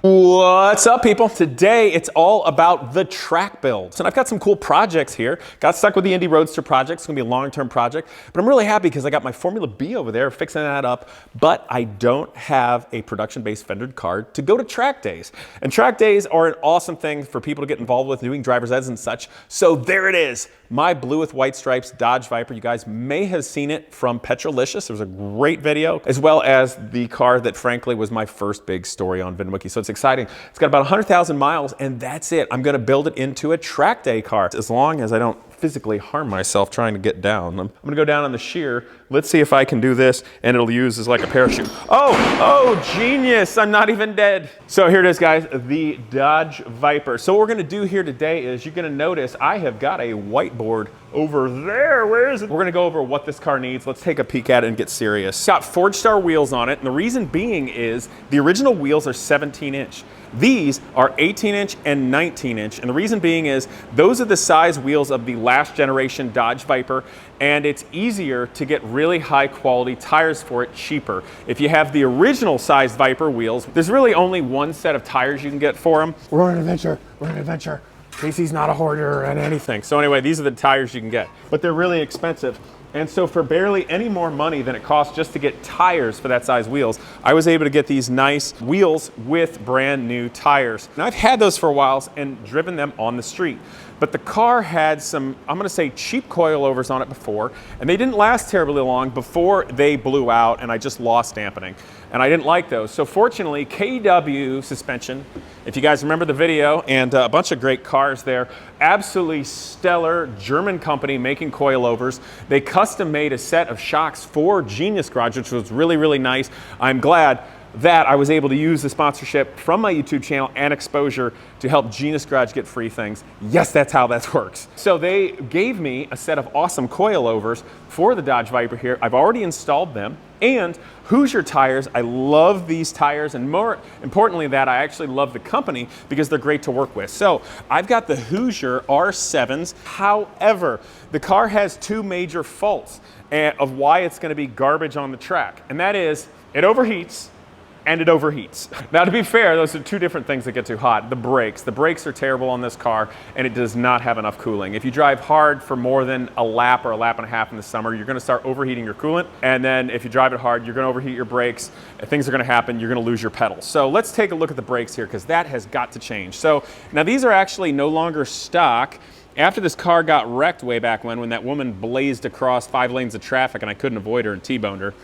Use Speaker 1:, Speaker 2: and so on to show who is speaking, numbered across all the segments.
Speaker 1: What's up, people? Today it's all about the track builds, and I've got some cool projects here. Got stuck with the Indy Roadster project. It's gonna be a long-term project, but I'm really happy because I got my Formula B over there fixing that up, but I don't have a production-based fendered car to go to track days. And track days are an awesome thing for people to get involved with doing driver's eds and such. So there it is, my blue with white stripes Dodge Viper. You guys may have seen it from Petrolicious. It was a great video, as well as the car that frankly was my first big story on VinWiki. So it's exciting. It's got about 100,000 miles, and that's it. I'm gonna build it into a track day car, as long as I don't physically harm myself trying to get down. I'm gonna go down on the shear. Let's see if I can do this, and it'll use as like a parachute. Oh, genius, I'm not even dead. So here it is, guys, the Dodge Viper. So what we're gonna do here today is you're gonna notice I have got a whiteboard over there. Where is it? We're gonna go over what this car needs. Let's take a peek at it and get serious. It's got Forge Star wheels on it, and the reason being is the original wheels are 17-inch. These are 18-inch and 19-inch, and the reason being is those are the size wheels of the last generation Dodge Viper, and it's easier to get really high quality tires for it cheaper. If you have the original size Viper wheels, there's really only one set of tires you can get for them. We're on an adventure, we're on an adventure. Casey's not a hoarder and anything. So anyway, these are the tires you can get, but they're really expensive. And so for barely any more money than it costs just to get tires for that size wheels, I was able to get these nice wheels with brand new tires. Now I've had those for a while and driven them on the street, but the car had some, I'm gonna say, cheap coilovers on it before, and they didn't last terribly long before they blew out and I just lost dampening. And I didn't like those. So fortunately, KW suspension, if you guys remember the video, and a bunch of great cars there, absolutely stellar German company making coilovers. They custom made a set of shocks for Genius Garage, which was really, really nice. I'm glad that I was able to use the sponsorship from my YouTube channel and exposure to help Genius Garage get free things. Yes, that's how that works. So they gave me a set of awesome coilovers for the Dodge Viper here. I've already installed them. And Hoosier tires, I love these tires, and more importantly that, I actually love the company because they're great to work with. So I've got the Hoosier R7s. However, the car has two major faults of why it's gonna be garbage on the track. And that is, it overheats, and it overheats. Now, to be fair, those are two different things that get too hot. The brakes are terrible on this car, and it does not have enough cooling. If you drive hard for more than a lap or a lap and a half in the summer, you're gonna start overheating your coolant, and then if you drive it hard, you're gonna overheat your brakes, and things are gonna happen, you're gonna lose your pedals. So let's take a look at the brakes here, because that has got to change. So now these are actually no longer stock. After this car got wrecked way back when that woman blazed across 5 lanes of traffic and I couldn't avoid her and T-boned her.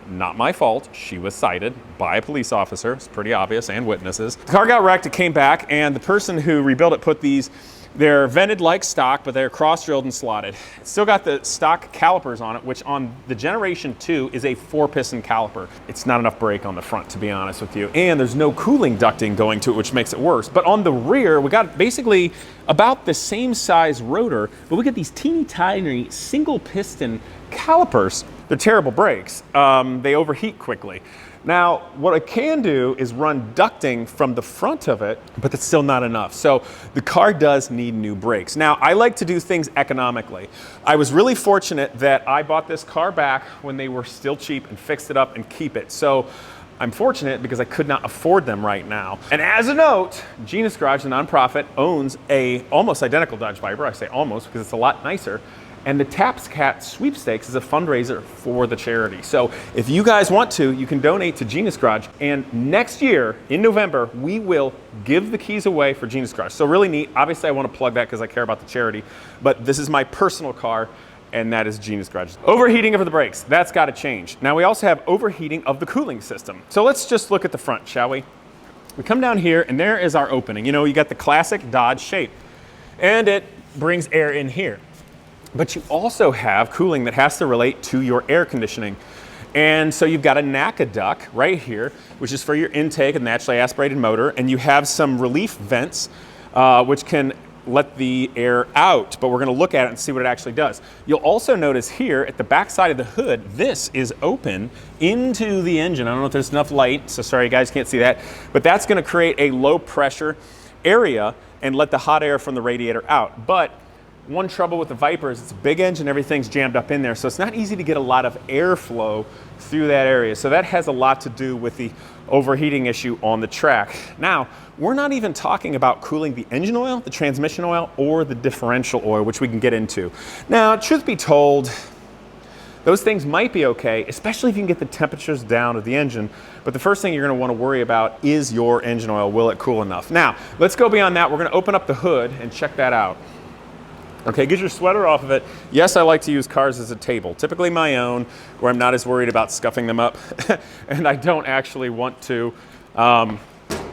Speaker 1: Not my fault. She was cited by a police officer. It's pretty obvious, and witnesses. The car got wrecked, it came back, and the person who rebuilt it put these, they're vented like stock, but they're cross-drilled and slotted. It's still got the stock calipers on it, which on the Generation 2 is a 4-piston caliper. It's not enough brake on the front, to be honest with you. And there's no cooling ducting going to it, which makes it worse. But on the rear, we got basically about the same size rotor, but we get these teeny tiny single-piston calipers. They're terrible brakes. They overheat quickly. Now, what I can do is run ducting from the front of it, but that's still not enough. So the car does need new brakes. Now, I like to do things economically. I was really fortunate that I bought this car back when they were still cheap and fixed it up and keep it. So I'm fortunate because I could not afford them right now. And as a note, Genius Garage, the nonprofit, owns a almost identical Dodge Viper. I say almost because it's a lot nicer. And the Taps Cat sweepstakes is a fundraiser for the charity. So if you guys want to, you can donate to Genius Garage. And next year, in November, we will give the keys away for Genius Garage. So really neat. Obviously, I want to plug that because I care about the charity. But this is my personal car, and that is Genius Garage. Overheating of the brakes, that's got to change. Now we also have overheating of the cooling system. So let's just look at the front, shall we? We come down here, and there is our opening. You know, you got the classic Dodge shape, and it brings air in here. But you also have cooling that has to relate to your air conditioning. And so you've got a NACA duct right here, which is for your intake and naturally aspirated motor, and you have some relief vents, which can let the air out, but we're gonna look at it and see what it actually does. You'll also notice here at the back side of the hood, this is open into the engine. I don't know if there's enough light, so sorry you guys can't see that, but that's gonna create a low pressure area and let the hot air from the radiator out. But one trouble with the Viper is it's a big engine, everything's jammed up in there, so it's not easy to get a lot of airflow through that area. So that has a lot to do with the overheating issue on the track. Now, we're not even talking about cooling the engine oil, the transmission oil, or the differential oil, which we can get into. Now, truth be told, those things might be okay, especially if you can get the temperatures down of the engine. But the first thing you're gonna wanna worry about is your engine oil. Will it cool enough? Now, let's go beyond that. We're gonna open up the hood and check that out. Okay, get your sweater off of it. Yes, I like to use cars as a table, typically my own, where I'm not as worried about scuffing them up, and I don't actually want to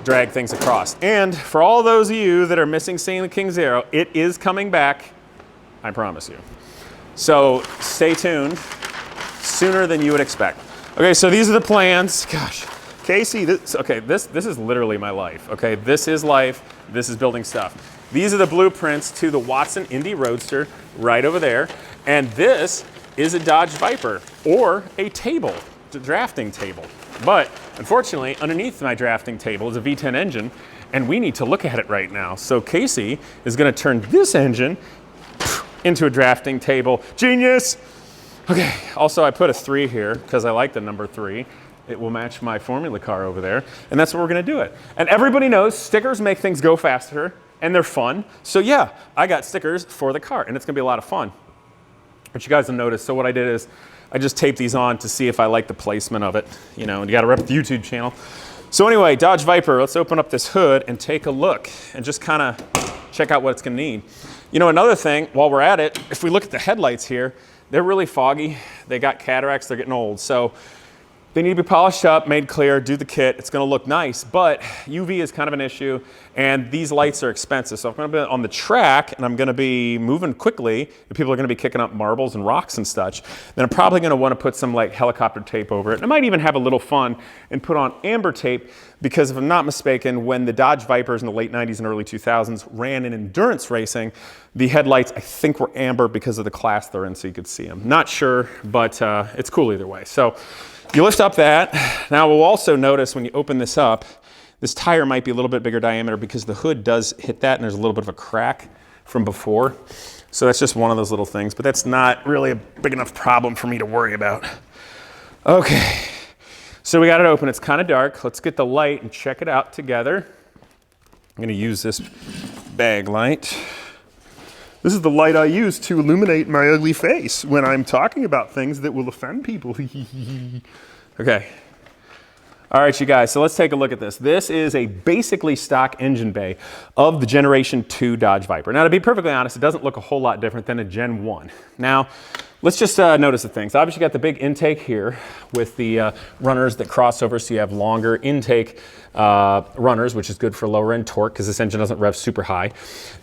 Speaker 1: drag things across. And for all those of you that are missing seeing the King Zero, it is coming back, I promise you. So stay tuned, sooner than you would expect. Okay, so these are the plans. Gosh, Casey, this is literally my life. Okay, this is life, this is building stuff. These are the blueprints to the Watson Indy Roadster right over there. And this is a Dodge Viper, or a table, a drafting table. But unfortunately, underneath my drafting table is a V10 engine, and we need to look at it right now. So Casey is gonna turn this engine into a drafting table. Genius! Okay, also I put a 3 here because I like the number 3. It will match my formula car over there, and that's what we're gonna do it. And everybody knows stickers make things go faster, and they're fun. So yeah, I got stickers for the car, and it's gonna be a lot of fun. But you guys will notice, so what I did is I just taped these on to see if I like the placement of it. You know, and you gotta rep the YouTube channel. So anyway, Dodge Viper, let's open up this hood and take a look and just kinda check out what it's gonna need. You know, another thing, while we're at it, if we look at the headlights here, they're really foggy. They got cataracts, they're getting old. So they need to be polished up, made clear, do the kit. It's gonna look nice, but UV is kind of an issue, and these lights are expensive. So if I'm gonna be on the track and I'm gonna be moving quickly, and people are gonna be kicking up marbles and rocks and such, then I'm probably gonna wanna put some like helicopter tape over it. And I might even have a little fun and put on amber tape, because if I'm not mistaken, when the Dodge Vipers in the late 90s and early 2000s ran in endurance racing, the headlights I think were amber because of the class they're in, so you could see them. Not sure, but it's cool either way. So you lift up that. Now we'll also notice when you open this up, this tire might be a little bit bigger diameter because the hood does hit that and there's a little bit of a crack from before. So that's just one of those little things, but that's not really a big enough problem for me to worry about. Okay, so we got it open. It's kind of dark. Let's get the light and check it out together. I'm gonna use this bag light. This is the light I use to illuminate my ugly face when I'm talking about things that will offend people. Okay. All right, you guys, so let's take a look at this. This is a basically stock engine bay of the Generation 2 Dodge Viper. Now, to be perfectly honest, it doesn't look a whole lot different than a Gen 1. Now, let's just notice the things. Obviously, you got the big intake here with the runners that cross over, so you have longer intake runners, which is good for lower end torque because this engine doesn't rev super high.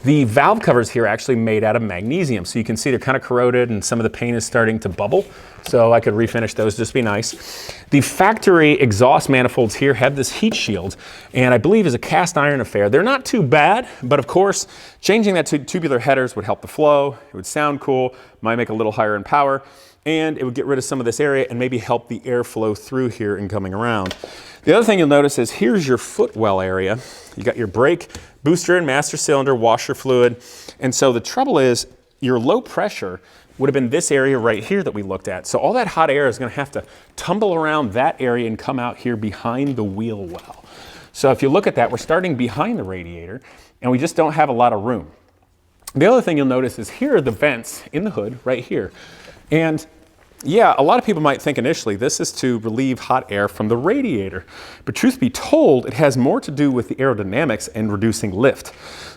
Speaker 1: The valve covers here are actually made out of magnesium, so you can see they're kind of corroded and some of the paint is starting to bubble, so I could refinish those, just be nice. The factory exhaust manifolds here have this heat shield, and I believe is a cast iron affair. They're not too bad, but of course, changing that to tubular headers would help the flow, it would sound cool, might make a little higher in power, and it would get rid of some of this area and maybe help the airflow through here and coming around. The other thing you'll notice is here's your footwell area. You got your brake, booster and master cylinder, washer fluid. And so the trouble is your low pressure would have been this area right here that we looked at. So all that hot air is gonna have to tumble around that area and come out here behind the wheel well. So if you look at that, we're starting behind the radiator and we just don't have a lot of room. The other thing you'll notice is here are the vents in the hood right here. And yeah, a lot of people might think initially this is to relieve hot air from the radiator, but truth be told, it has more to do with the aerodynamics and reducing lift.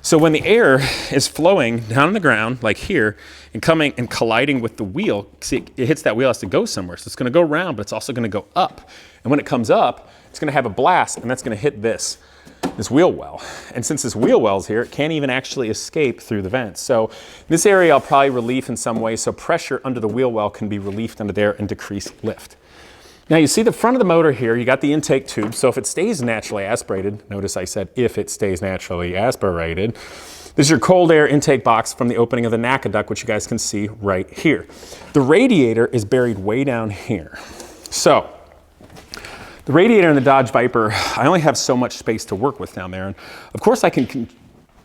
Speaker 1: So when the air is flowing down on the ground, like here, and coming and colliding with the wheel, see, it hits that wheel, it has to go somewhere. So it's gonna go around, but it's also gonna go up. And when it comes up, it's gonna have a blast, and that's gonna hit this wheel well. And since this wheel well's here, it can't even actually escape through the vents. So this area I'll probably relieve in some way, so pressure under the wheel well can be relieved under there and decrease lift. Now you see the front of the motor here, you got the intake tube, so if it stays naturally aspirated, notice I said if it stays naturally aspirated, this is your cold air intake box from the opening of the NACA duct, which you guys can see right here. The radiator is buried way down here. So the radiator in the Dodge Viper, I only have so much space to work with down there. And of course I can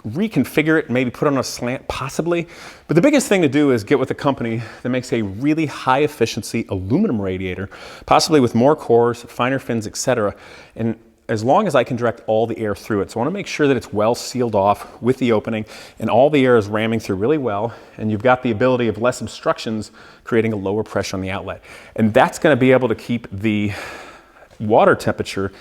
Speaker 1: reconfigure it, maybe put it on a slant, possibly. But the biggest thing to do is get with a company that makes a really high efficiency aluminum radiator, possibly with more cores, finer fins, etc. And as long as I can direct all the air through it. So I want to make sure that it's well sealed off with the opening and all the air is ramming through really well. And you've got the ability of less obstructions, creating a lower pressure on the outlet. And that's going to be able to keep the water temperature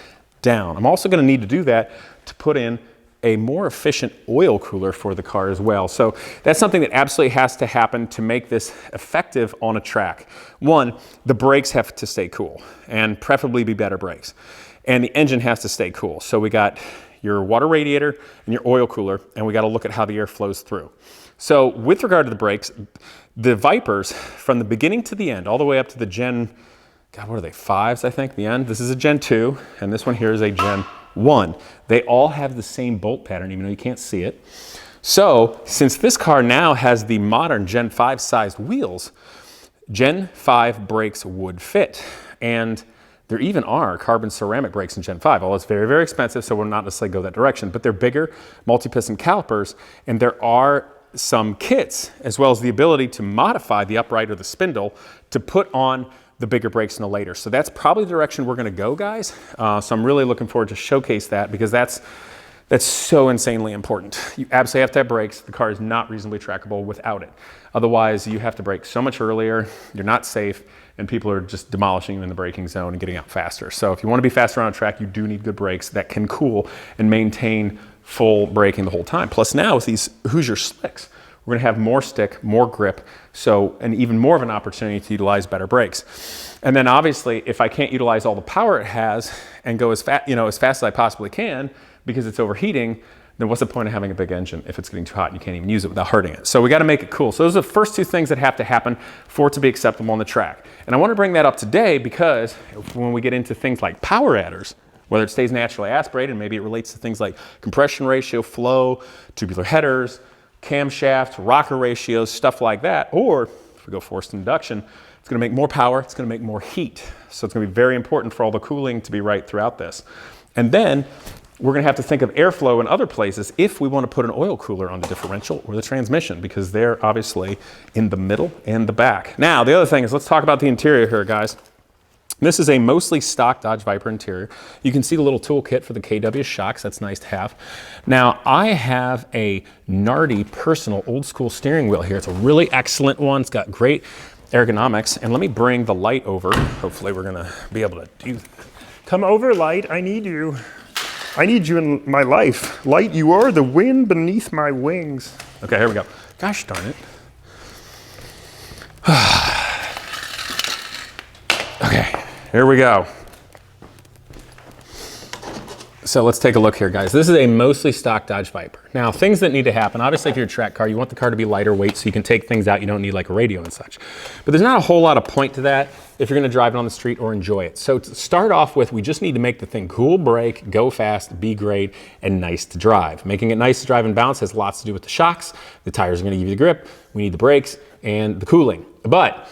Speaker 1: down. I'm also going to need to do that to put in a more efficient oil cooler for the car as well. So that's something that absolutely has to happen to make this effective on a track. One, the brakes have to stay cool and preferably be better brakes. And the engine has to stay cool. So we got your water radiator and your oil cooler, and we got to look at how the air flows through. So with regard to the brakes, the Vipers, from the beginning to the end, all the way up to the Gen, God, what are they, 5s, I think, the end? This is a Gen 2, and this one here is a Gen 1. They all have the same bolt pattern, even though you can't see it. So since this car now has the modern Gen 5 sized wheels, Gen 5 brakes would fit. And there even are carbon ceramic brakes in Gen 5, although it's very, very expensive, so we'll not necessarily go that direction. But they're bigger, multi-piston calipers, and there are some kits, as well as the ability to modify the upright or the spindle to put on the bigger brakes in the later. So that's probably the direction we're gonna go, guys. So I'm really looking forward to showcase that, because that's so insanely important. You absolutely have to have brakes. The car is not reasonably trackable without it. Otherwise, you have to brake so much earlier, you're not safe, and people are just demolishing you in the braking zone and getting out faster. So if you want to be faster on a track, you do need good brakes that can cool and maintain full braking the whole time. Plus now with these Hoosier slicks, we're going to have more stick, more grip, so and even more of an opportunity to utilize better brakes. And then obviously, if I can't utilize all the power it has and go as fast as I possibly can because it's overheating, then what's the point of having a big engine if it's getting too hot and you can't even use it without hurting it? So we got to make it cool. So those are the first two things that have to happen for it to be acceptable on the track. And I want to bring that up today because when we get into things like power adders, whether it stays naturally aspirated, maybe it relates to things like compression ratio, flow, tubular headers, camshaft, rocker ratios, stuff like that. Or if we go forced induction, it's going to make more power, it's going to make more heat. So it's going to be very important for all the cooling to be right throughout this. And then we're going to have to think of airflow in other places if we want to put an oil cooler on the differential or the transmission, because they're obviously in the middle and the back. Now, the other thing is, let's talk about the interior here, guys. This is a mostly stock Dodge Viper interior. You can see the little toolkit for the KW shocks. That's nice to have. Now, I have a Nardi personal old school steering wheel here. It's a really excellent one. It's got great ergonomics. And let me bring the light over. Hopefully we're going to be able to do.
Speaker 2: Come over, light. I need you. I need you in my life. Light, you are the wind beneath my wings.
Speaker 1: Okay, here we go. Gosh darn it. Okay, here we go. So let's take a look here, guys. This is a mostly stock Dodge Viper. Now, things that need to happen, obviously if you're a track car, you want the car to be lighter weight so you can take things out. You don't need like a radio and such. But there's not a whole lot of point to that if you're gonna drive it on the street or enjoy it. So to start off with, we just need to make the thing cool, brake, go fast, be great, and nice to drive. Making it nice to drive and bounce has lots to do with the shocks. The tires are gonna give you the grip. We need the brakes and the cooling. But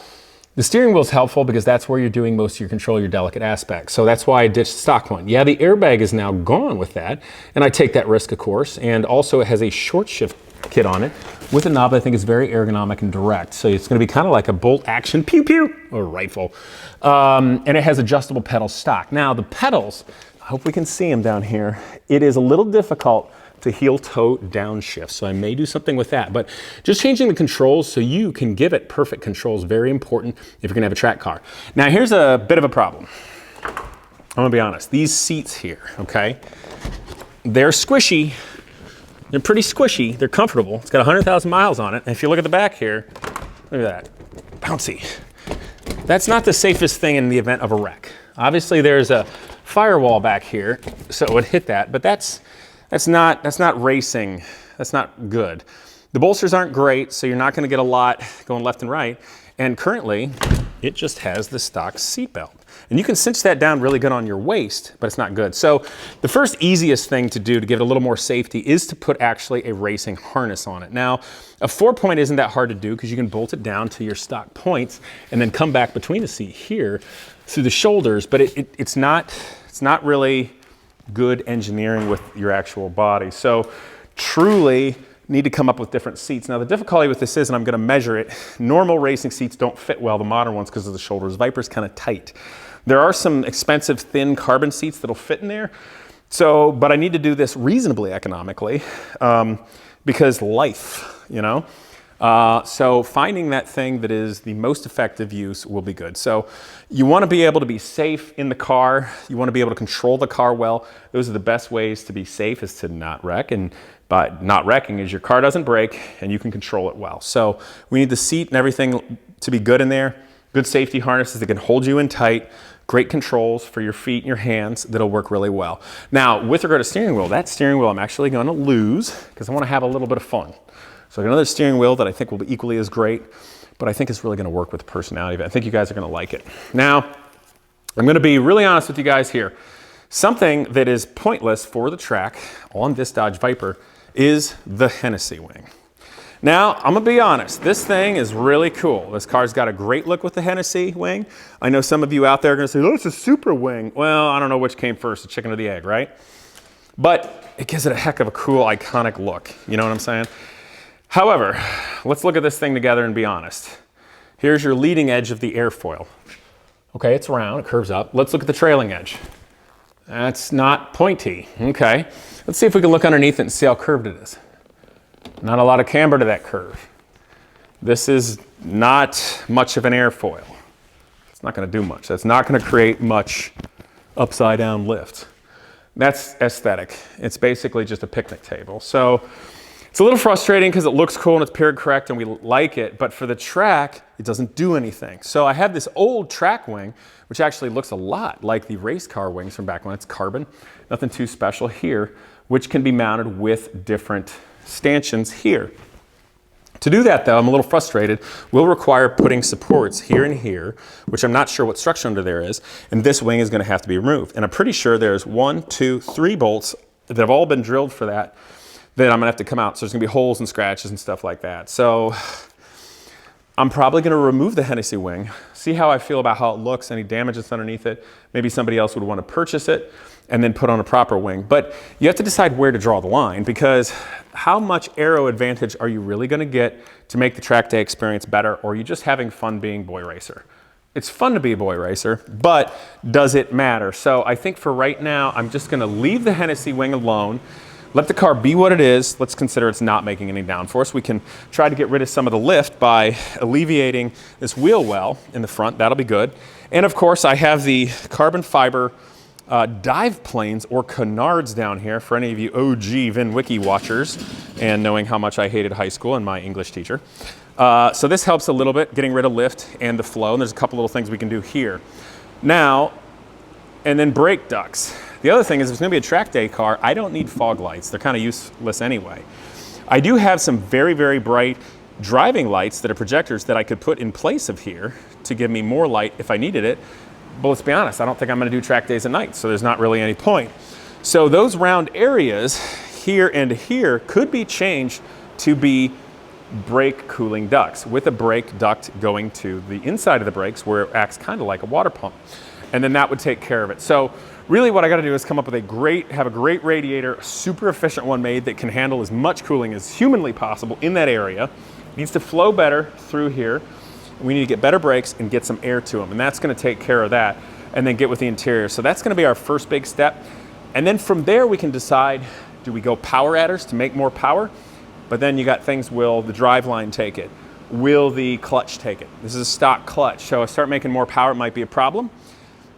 Speaker 1: the steering wheel is helpful because that's where you're doing most of your control, your delicate aspects. So that's why I ditched the stock one. Yeah, the airbag is now gone with that, and I take that risk, of course. And also it has a short shift kit on it with a knob that I think is very ergonomic and direct. So it's going to be kind of like a bolt action pew pew or rifle. And it has adjustable pedal stock. Now the pedals, I hope we can see them down here. It is a little difficult to heel toe downshift. So I may do something with that, but just changing the controls so you can give it perfect controls, very important if you're gonna have a track car. Now here's a bit of a problem. I'm gonna be honest, these seats here, okay? They're squishy, they're pretty squishy, they're comfortable. It's got 100,000 miles on it. And if you look at the back here, look at that, bouncy. That's not the safest thing in the event of a wreck. Obviously there's a firewall back here, so it would hit that, but that's not racing. That's not good. The bolsters aren't great, so you're not going to get a lot going left and right. And currently, it just has the stock seat belt. And you can cinch that down really good on your waist, but it's not good. So the first easiest thing to do to give it a little more safety is to put actually a racing harness on it. Now, a 4-point isn't that hard to do because you can bolt it down to your stock points and then come back between the seat here through the shoulders, but it's not really good engineering with your actual body. So truly need to come up with different seats. Now the difficulty with this is, and I'm gonna measure it, normal racing seats don't fit well, the modern ones, because of the shoulders. Viper's kind of tight. There are some expensive thin carbon seats that'll fit in there. So, but I need to do this reasonably economically because life, you know? So finding that thing that is the most effective use will be good. So you want to be able to be safe in the car. You want to be able to control the car well. Those are the best ways to be safe, is to not wreck. And by not wrecking is your car doesn't break and you can control it well. So we need the seat and everything to be good in there. Good safety harnesses that can hold you in tight. Great controls for your feet and your hands that'll work really well. Now, with regard to steering wheel, that steering wheel I'm actually going to lose because I want to have a little bit of fun. So I got another steering wheel that I think will be equally as great, but I think it's really going to work with the personality of it. I think you guys are going to like it. Now, I'm going to be really honest with you guys here. Something that is pointless for the track on this Dodge Viper is the Hennessy wing. Now, I'm gonna be honest, this thing is really cool. This car's got a great look with the Hennessy wing. I know some of you out there are gonna say, oh, it's a super wing. Well, I don't know which came first, the chicken or the egg, right? But it gives it a heck of a cool, iconic look. You know what I'm saying? However, let's look at this thing together and be honest. Here's your leading edge of the airfoil. Okay, it's round, it curves up. Let's look at the trailing edge. That's not pointy, okay. Let's see if we can look underneath it and see how curved it is. Not a lot of camber to that curve. This is not much of an airfoil. It's not going to do much. That's not going to create much upside down lift. That's aesthetic. It's basically just a picnic table. So it's a little frustrating because it looks cool and it's period correct and we like it, but for the track, it doesn't do anything. So I have this old track wing, which actually looks a lot like the race car wings from back when. It's carbon, nothing too special here, which can be mounted with different stanchions here. To do that though, I'm a little frustrated, will require putting supports here and here, which I'm not sure what structure under there is, and this wing is going to have to be removed. And I'm pretty sure there's 1, 2, 3 bolts that have all been drilled for that I'm going to have to come out. So there's going to be holes and scratches and stuff like that. So I'm probably going to remove the Hennessy wing, see how I feel about how it looks, any damage that's underneath it. Maybe somebody else would want to purchase it and then put on a proper wing. But you have to decide where to draw the line, because how much aero advantage are you really going to get to make the track day experience better, or are you just having fun being boy racer? It's fun to be a boy racer, but does it matter? So I think for right now, I'm just going to leave the Hennessy wing alone. Let the car be what it is. Let's consider it's not making any downforce. We can try to get rid of some of the lift by alleviating this wheel well in the front. That'll be good. And of course, I have the carbon fiber dive planes or canards down here for any of you OG Vin Wiki watchers and knowing how much I hated high school and my English teacher. So this helps a little bit, getting rid of lift and the flow. And there's a couple little things we can do here. Now, and then brake ducts. The other thing is, if it's going to be a track day car, I don't need fog lights. They're kind of useless anyway. I do have some very, very bright driving lights that are projectors that I could put in place of here to give me more light if I needed it. But let's be honest, I don't think I'm going to do track days at night, so there's not really any point. So those round areas here and here could be changed to be brake cooling ducts, with a brake duct going to the inside of the brakes where it acts kind of like a water pump. And then that would take care of it. So really what I got to do is come up with have a great radiator, a super efficient one made that can handle as much cooling as humanly possible in that area. It needs to flow better through here. We need to get better brakes and get some air to them. And that's going to take care of that, and then get with the interior. So that's going to be our first big step. And then from there we can decide, do we go power adders to make more power? But then you got things, will the driveline take it? Will the clutch take it? This is a stock clutch. So I start making more power, it might be a problem.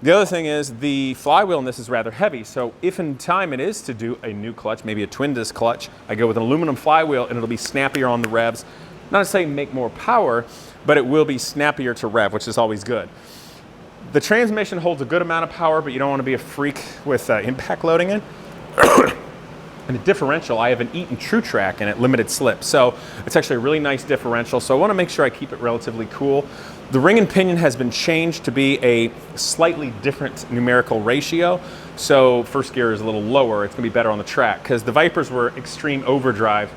Speaker 1: The other thing is the flywheel in this is rather heavy. So if in time it is to do a new clutch, maybe a twin disc clutch, I go with an aluminum flywheel and it'll be snappier on the revs. Not to say make more power, but it will be snappier to rev, which is always good. The transmission holds a good amount of power, but you don't want to be a freak with impact loading it. And the differential, I have an Eaton True Track and it limited slip. So it's actually a really nice differential. So I want to make sure I keep it relatively cool. The ring and pinion has been changed to be a slightly different numerical ratio. So first gear is a little lower. It's going to be better on the track, because the Vipers were extreme overdrive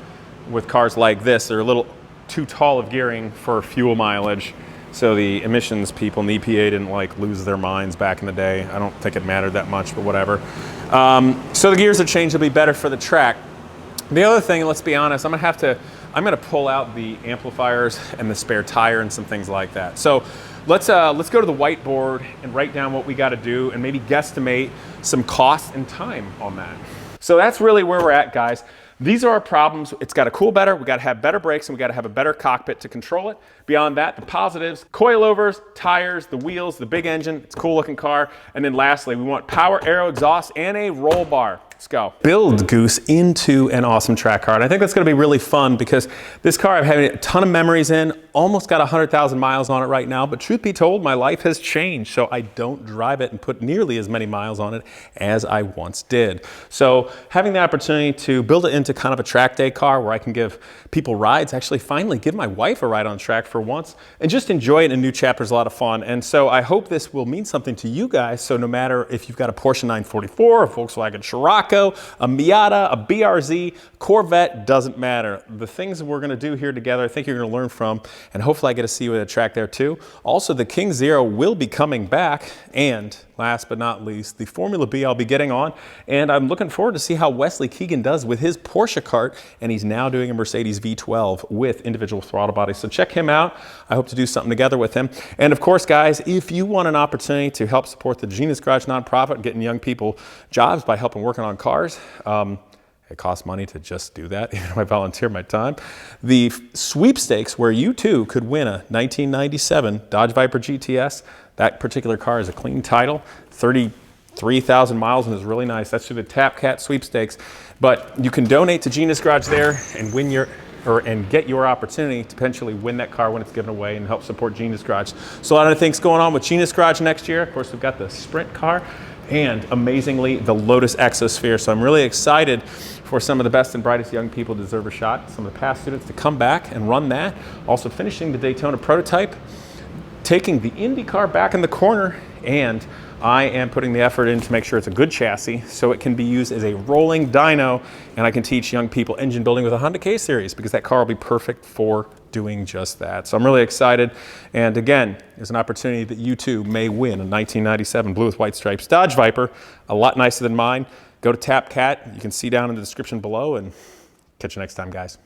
Speaker 1: with cars like this. They're a little too tall of gearing for fuel mileage. So the emissions people in the EPA didn't lose their minds back in the day. I don't think it mattered that much, but whatever. So the gears are changed to be better for the track. The other thing, let's be honest, I'm gonna pull out the amplifiers and the spare tire and some things like that. So let's go to the whiteboard and write down what we got to do and maybe guesstimate some cost and time on that. So that's really where we're at, guys. These are our problems. It's got to cool better. We got to have better brakes, and we got to have a better cockpit to control it. Beyond that, the positives: coilovers, tires, the wheels, the big engine. It's a cool looking car. And then lastly, we want power, aero, exhaust, and a roll bar. Let's go. Build Goose into an awesome track car. And I think that's going to be really fun because this car I've had a ton of memories in, almost got 100,000 miles on it right now. But truth be told, my life has changed. So I don't drive it and put nearly as many miles on it as I once did. So having the opportunity to build it into kind of a track day car where I can give people rides, actually finally give my wife a ride on track for once and just enjoy it. A new chapter is a lot of fun. And so I hope this will mean something to you guys. So no matter if you've got a Porsche 944, a Volkswagen Scirocco, a Miata, a BRZ, Corvette, doesn't matter. The things that we're going to do here together, I think you're going to learn from, and hopefully I get to see you at a track there too. Also, the King Zero will be coming back, and last but not least, the Formula B I'll be getting on, and I'm looking forward to see how Wesley Keegan does with his Porsche kart, and he's now doing a Mercedes V12 with individual throttle bodies. So check him out. I hope to do something together with him. And of course, guys, if you want an opportunity to help support the Genius Garage nonprofit, getting young people jobs by helping working on cars, it costs money to just do that, even though I volunteer my time. The sweepstakes where you too could win a 1997 Dodge Viper GTS. That particular car is a clean title, 33,000 miles, and is really nice. That's through the Tap Cat sweepstakes. But you can donate to Genius Garage there and win and get your opportunity to potentially win that car when it's given away and help support Genius Garage. So a lot of things going on with Genius Garage next year. Of course, we've got the Sprint car and amazingly the Lotus Exosphere. So I'm really excited for some of the best and brightest young people to deserve a shot, some of the past students to come back and run that. Also finishing the Daytona prototype, taking the Indy car back in the corner, and I am putting the effort in to make sure it's a good chassis so it can be used as a rolling dyno, and I can teach young people engine building with a Honda K-Series because that car will be perfect for doing just that. So I'm really excited, and again, there's an opportunity that you too may win a 1997 blue with white stripes Dodge Viper, a lot nicer than mine. Go to Tap Cat, you can see down in the description below, and catch you next time, guys.